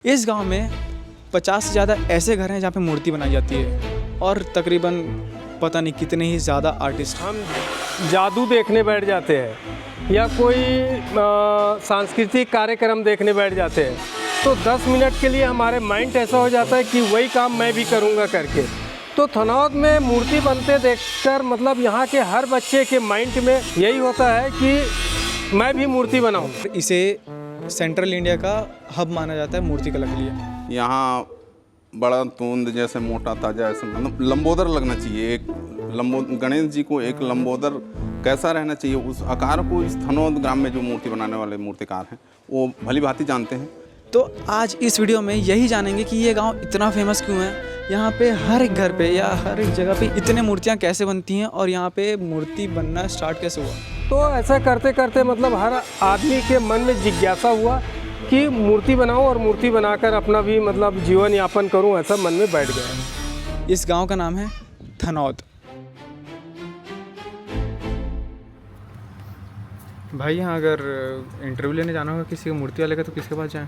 इस गांव में 50 से ज़्यादा ऐसे घर हैं जहाँ पे मूर्ति बनाई जाती है और तकरीबन पता नहीं कितने ही ज़्यादा आर्टिस्ट। हम जादू देखने बैठ जाते हैं या कोई सांस्कृतिक कार्यक्रम देखने बैठ जाते हैं तो 10 मिनट के लिए हमारे माइंड ऐसा हो जाता है कि वही काम मैं भी करूँगा करके। तो थनौत में मूर्ति बनते देखकर मतलब यहाँ के हर बच्चे के माइंड में यही होता है कि मैं भी मूर्ति बनाऊँ। इसे सेंट्रल इंडिया का हब माना जाता है मूर्ति कला के लिए। यहाँ बड़ा तोंद जैसे मोटा ताजा ऐसे मतलब लंबोदर लगना चाहिए। एक गणेश जी को एक लंबोदर कैसा रहना चाहिए उस आकार को इस थनौत ग्राम में जो मूर्ति बनाने वाले मूर्तिकार हैं वो भली भांति जानते हैं। तो आज इस वीडियो में यही जानेंगे कि ये गांव इतना फेमस क्यों है, यहाँ पे हर एक घर पे या हर एक जगह पे इतने मूर्तियाँ कैसे बनती हैं और यहाँ पे मूर्ति बनना स्टार्ट कैसे हुआ। तो ऐसा करते करते मतलब हर आदमी के मन में जिज्ञासा हुआ कि मूर्ति बनाऊं और मूर्ति बनाकर अपना भी मतलब जीवन यापन करूं, ऐसा मन में बैठ गया। इस गांव का नाम है थनौत। भाई यहाँ अगर इंटरव्यू लेने जाना होगा किसी का मूर्ति वाले का तो किसके पास जाएं?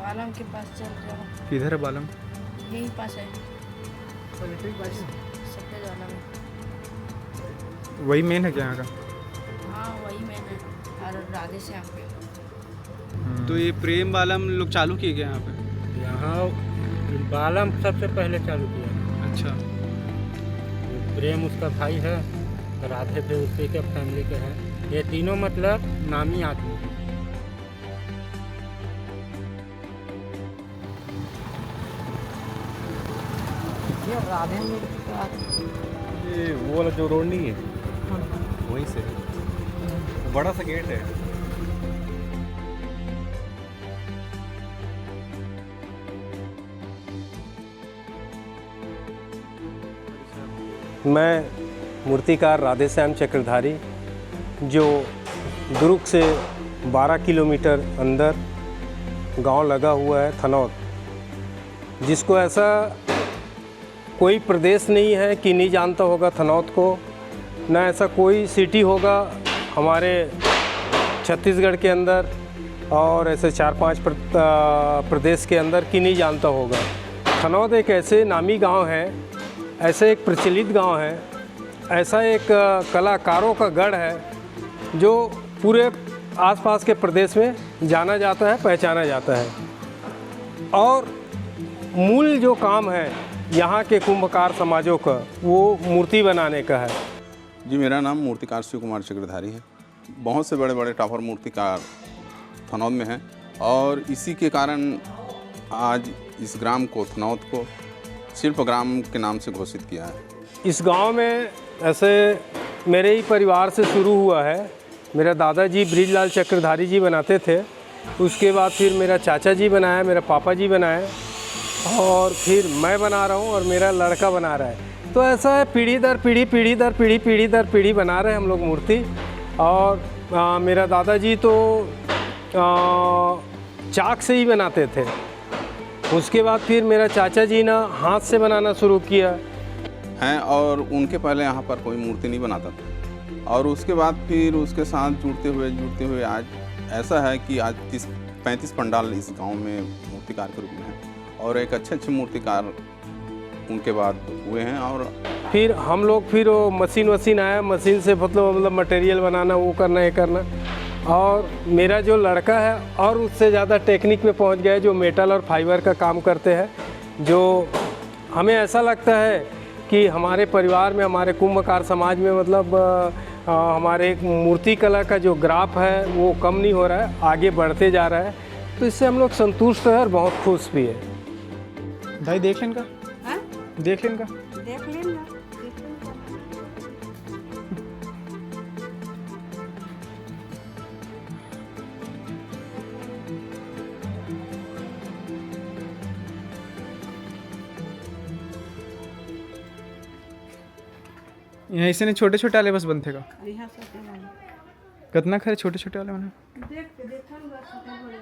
बालम के पास चल जाओ। किधर है बालम? यही पास है, सफेद वाला में। वही मेन है क्या यहाँ का? हाँ वही मैंने और राधे श्याम पे। तो ये प्रेम बालम लोग चालू किए गए यहाँ पे? यहाँ बालम सबसे पहले चालू किया। अच्छा। प्रेम उसका भाई है, राधे पे उसके के फैमिली के हैं। ये तीनों मतलब नामी आदमी। ये राधे में ये वो वाला जो रोड नहीं है वहीं से बड़ा सा गेट है। मैं मूर्तिकार राधे श्याम चक्रधारी जो दुर्ग से 12 किलोमीटर अंदर गांव लगा हुआ है थनौत, जिसको ऐसा कोई प्रदेश नहीं है कि नहीं जानता होगा थनौत को, ना ऐसा कोई सिटी होगा हमारे छत्तीसगढ़ के अंदर और ऐसे 4-5 प्रदेश के अंदर कि नहीं जानता होगा। थनौत एक ऐसे नामी गांव है, ऐसे एक प्रचलित गांव है, ऐसा एक कलाकारों का गढ़ है जो पूरे आसपास के प्रदेश में जाना जाता है, पहचाना जाता है। और मूल जो काम है यहाँ के कुंभकार समाजों का वो मूर्ति बनाने का है। जी मेरा नाम मूर्तिकार शिव कुमार चक्रधारी है। बहुत से बड़े बड़े टॉपर मूर्तिकार थनौत में हैं और इसी के कारण आज इस ग्राम को थनौत को शिल्प ग्राम के नाम से घोषित किया है। इस गांव में ऐसे मेरे ही परिवार से शुरू हुआ है। मेरा दादाजी ब्रिजलाल चक्रधारी जी बनाते थे, उसके बाद फिर मेरा चाचा जी बनाया, मेरा पापा जी बनाए और फिर मैं बना रहा हूँ और मेरा लड़का बना रहा है। तो ऐसा है पीढ़ी दर पीढ़ी, पीढ़ी दर पीढ़ी, पीढ़ी दर पीढ़ी बना रहे हैं हम लोग मूर्ति। और मेरा दादाजी तो चाक से ही बनाते थे, उसके बाद फिर मेरा चाचा जी ना हाथ से बनाना शुरू किया हैं और उनके पहले यहाँ पर कोई मूर्ति नहीं बनाता था। और उसके बाद फिर उसके साथ जुड़ते हुए आज ऐसा है कि आज 30-35 पंडाल इस गांव में मूर्तिकार के रूप में हैं और एक अच्छे मूर्तिकार उनके बाद हुए हैं। और फिर हम लोग फिर वो मशीन आया, मशीन से मतलब मटेरियल बनाना, वो करना, ये करना। और मेरा जो लड़का है और उससे ज़्यादा टेक्निक में पहुंच गया है, जो मेटल और फाइबर का काम करते हैं। जो हमें ऐसा लगता है कि हमारे परिवार में, हमारे कुंभकार समाज में मतलब हमारे एक मूर्ति कला का जो ग्राफ है वो कम नहीं हो रहा है, आगे बढ़ते जा रहा है। तो इससे हम लोग संतुष्ट हैं और बहुत खुश भी है। भाई देख लें का? हाँ? देख लें का? देख लेना। यहाँ इससे नहीं छोटे छोटे वाले बस बनते का? यहाँ से कितना खरे छोटे छोटे वाले बने? देख के देखूंगा छोटे बड़े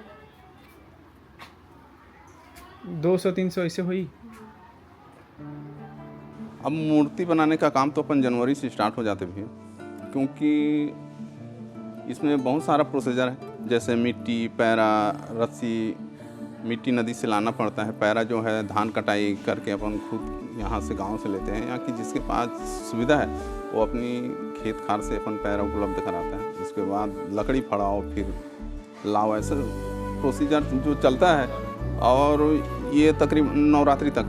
200-300 ऐसे हुई। अब मूर्ति बनाने का काम तो अपन जनवरी से स्टार्ट हो जाते भी, क्योंकि इसमें बहुत सारा प्रोसीजर है, जैसे मिट्टी, पैरा, रस्सी, मिट्टी नदी से लाना पड़ता है। पैरा जो है धान कटाई करके अपन खुद यहाँ से गांव से लेते हैं। यहाँ की जिसके पास सुविधा है वो अपनी खेत खार से अपन पैरा उपलब्ध कराता है। उसके बाद लकड़ी फड़ाओ फिर लाओ, ऐसा प्रोसीजर जो चलता है और ये तकरीबन नवरात्रि तक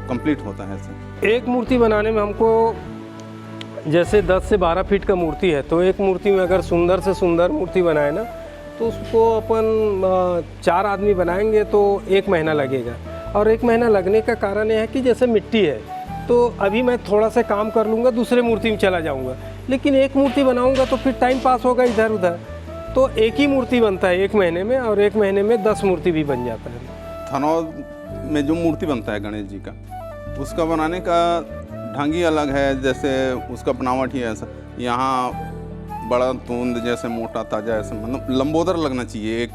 कंप्लीट होता है। ऐसे एक मूर्ति बनाने में हमको जैसे 10 से 12 फीट का मूर्ति है, तो एक मूर्ति में अगर सुंदर से सुंदर मूर्ति बनाए ना तो उसको अपन 4 आदमी बनाएंगे तो 1 महीना लगेगा। और 1 महीना लगने का कारण यह है कि जैसे मिट्टी है तो अभी मैं थोड़ा सा काम कर लूँगा, दूसरे मूर्ति में चला जाऊँगा, लेकिन एक मूर्ति बनाऊँगा तो फिर टाइम पास होगा इधर उधर। तो एक ही मूर्ति बनता है 1 महीने में, और 1 महीने में 10 मूर्ति भी बन जाता है। थनौद में जो मूर्ति बनता है गणेश जी का, उसका बनाने का ढंग ही अलग है। जैसे उसका बनावट ही ऐसा, यहाँ बड़ा तूंद जैसे मोटा ताजा ऐसा, मतलब लंबोदर लगना चाहिए। एक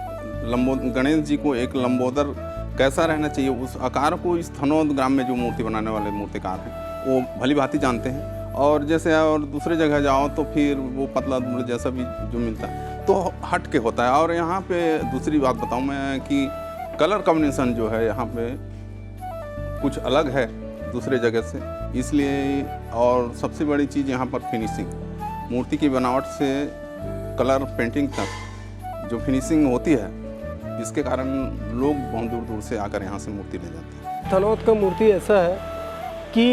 गणेश जी को एक लंबोदर कैसा रहना चाहिए, उस आकार को इस थनौद ग्राम में जो मूर्ति बनाने वाले मूर्तिकार हैं वो भली भांति जानते हैं। और जैसे और दूसरे जगह जाओ तो फिर वो पतला जैसा भी जो मिलता है तो हट के होता है। और यहाँ पे दूसरी बात बताऊँ मैं कि कलर कॉम्बिनेशन जो है यहाँ पे कुछ अलग है दूसरे जगह से, इसलिए। और सबसे बड़ी चीज़ यहाँ पर फिनिशिंग, मूर्ति की बनावट से कलर पेंटिंग तक जो फिनिशिंग होती है, इसके कारण लोग बहुत दूर दूर से आकर यहाँ से मूर्ति ले जाते हैं। थनौद का मूर्ति ऐसा है कि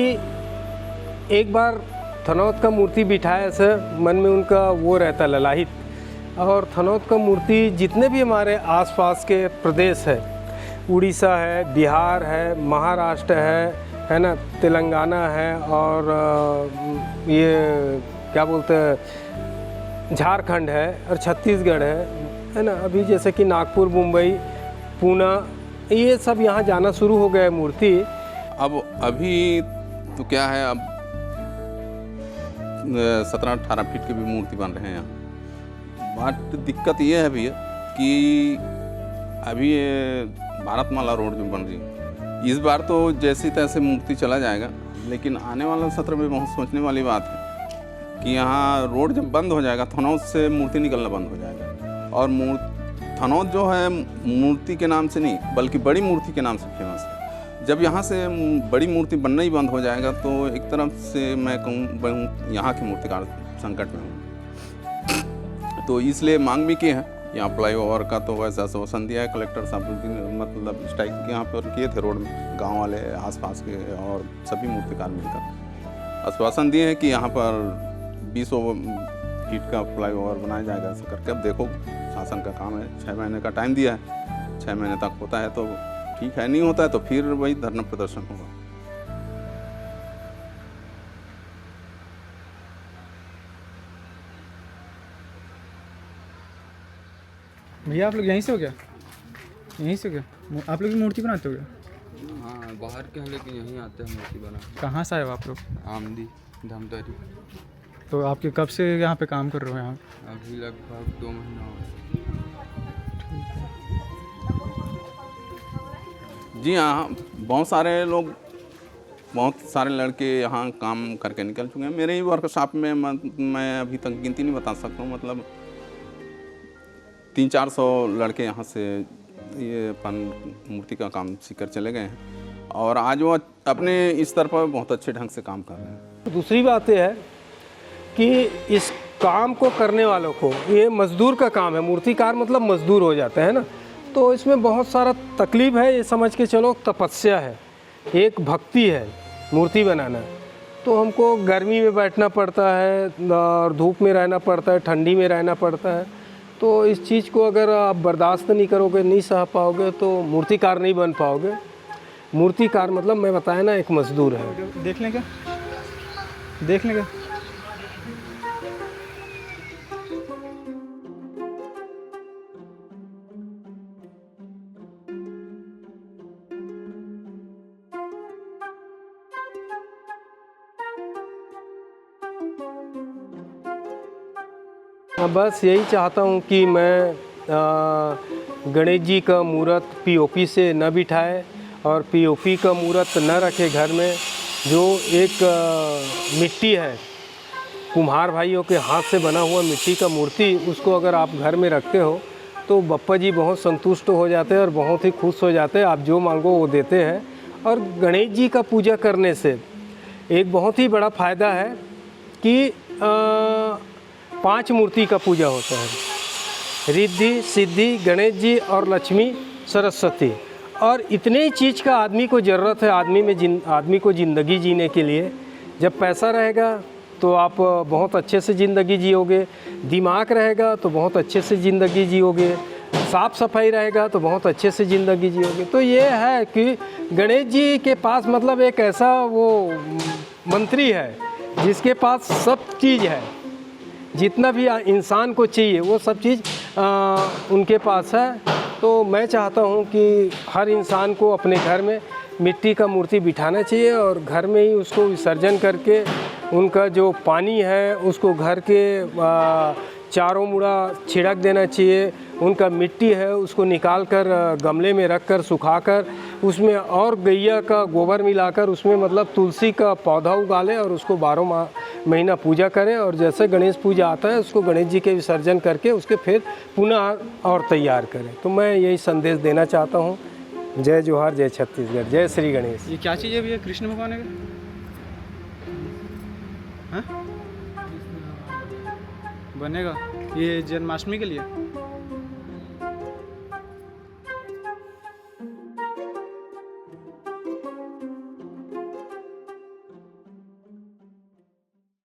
एक बार थनौद का मूर्ति बिठाया ऐसा मन में उनका वो रहता ललाहित। और थनौद का मूर्ति जितने भी हमारे आसपास के प्रदेश है, उड़ीसा है, बिहार है, महाराष्ट्र है ना, तेलंगाना है, और ये क्या बोलते हैं झारखंड है और छत्तीसगढ़ है ना। अभी जैसे कि नागपुर, मुंबई, पूना, ये सब यहाँ जाना शुरू हो गया है मूर्ति। अब अभी तो क्या है, अब 17-18 फीट की भी मूर्ति बन रहे हैं यहाँ। बट दिक्कत ये है भैया कि अभी ये भारतमाला रोड जो बन रही है, इस बार तो जैसी तैसे मूर्ति चला जाएगा, लेकिन आने वाला सत्र में बहुत सोचने वाली बात है कि यहाँ रोड जब बंद हो जाएगा, थनौद से मूर्ति निकलना बंद हो जाएगा। और थनौद जो है मूर्ति के नाम से नहीं बल्कि बड़ी मूर्ति के नाम से फेमस है। जब यहाँ से बड़ी मूर्ति बनना ही बंद हो जाएगा तो एक तरफ से मैं कहूँ यहाँ के मूर्तिकार संकट में हूँ। तो इसलिए मांग भी की है। यहाँ फ्लाईओवर का तो वैसा आश्वासन दिया है कलेक्टर साहब, मतलब स्ट्राइक यहाँ पर किए थे रोड में, गांव वाले आसपास के और सभी मूर्तिकार मिलकर आश्वासन दिए हैं कि यहाँ पर 20 फीट का फ्लाईओवर बनाया जाएगा। ऐसा करके अब देखो, शासन का काम है, 6 महीने का टाइम दिया है, 6 महीने तक होता है तो ठीक है, नहीं होता है तो फिर वही धरना प्रदर्शन होगा। भैया आप लोग यहीं से हो क्या? यहीं से हो क्या? आप लोग भी मूर्ति बनाते हो क्या? हाँ, बाहर के हैं लेकिन यहीं आते हैं मूर्ति बना। कहाँ से आए हो आप लोग? आमदी धमतरी। तो आपके कब से यहाँ पे काम कर रहे हो यहाँ? अभी लगभग 2 महीना हो गया। जी हाँ, बहुत सारे लोग, बहुत सारे लड़के यहाँ काम करके निकल चुके हैं। मेरे ही वर्कशॉप में मैं अभी तक गिनती नहीं बता सकता हूँ, मतलब 300-400 लड़के यहाँ से ये अपन मूर्ति का काम सीखकर चले गए हैं और आज वो अपने स्तर पर बहुत अच्छे ढंग से काम कर रहे हैं। दूसरी बात यह है कि इस काम को करने वालों को, ये मजदूर का काम है, मूर्तिकार मतलब मजदूर हो जाता है ना, तो इसमें बहुत सारा तकलीफ है। ये समझ के चलो तपस्या है, एक भक्ति है मूर्ति बनाना। तो हमको गर्मी में बैठना पड़ता है और धूप में रहना पड़ता है, ठंडी में रहना पड़ता है। तो इस चीज़ को अगर आप बर्दाश्त नहीं करोगे, नहीं सह पाओगे तो मूर्तिकार नहीं बन पाओगे। मूर्तिकार मतलब मैं बताया ना, एक मजदूर है। देख लें क्या? देख लें क्या? बस यही चाहता हूँ कि मैं गणेश जी का मूर्त पीओपी से न बिठाए और पीओपी का मूर्त न रखे घर में। जो एक मिट्टी है, कुम्हार भाइयों के हाथ से बना हुआ मिट्टी का मूर्ति, उसको अगर आप घर में रखते हो तो बप्पा जी बहुत संतुष्ट हो जाते हैं और बहुत ही खुश हो जाते हैं। आप जो मांगो वो देते हैं। और गणेश जी का पूजा करने से एक बहुत ही बड़ा फ़ायदा है कि 5 मूर्ति का पूजा होता है, रिद्धि, सिद्धि, गणेश जी और लक्ष्मी, सरस्वती। और इतने ही चीज़ का आदमी को ज़रूरत है आदमी को ज़िंदगी जीने के लिए। जब पैसा रहेगा तो आप बहुत अच्छे से ज़िंदगी जियोगे, दिमाग रहेगा तो बहुत अच्छे से ज़िंदगी जियोगे, साफ़ सफाई रहेगा तो बहुत अच्छे से ज़िंदगी जियोगे। तो ये है कि गणेश जी के पास मतलब एक ऐसा वो मंत्री है जिसके पास सब चीज़ है, जितना भी इंसान को चाहिए वो सब चीज़ उनके पास है। तो मैं चाहता हूँ कि हर इंसान को अपने घर में मिट्टी का मूर्ति बिठाना चाहिए और घर में ही उसको विसर्जन करके उनका जो पानी है उसको घर के चारों मुड़ा छिड़क देना चाहिए। उनका मिट्टी है उसको निकाल कर गमले में रख कर सुखा कर उसमें और गैया का गोबर मिलाकर उसमें मतलब तुलसी का पौधा उगा लें और उसको 12 महीना पूजा करें। और जैसे गणेश पूजा आता है उसको गणेश जी के विसर्जन करके उसके फिर पुनः और तैयार करें। तो मैं यही संदेश देना चाहता हूँ। जय जोहार, जय छत्तीसगढ़, जय श्री गणेश। ये क्या चीज़ है भैया? कृष्ण भगवान है? हाँ? बनेगा ये जन्माष्टमी के लिए?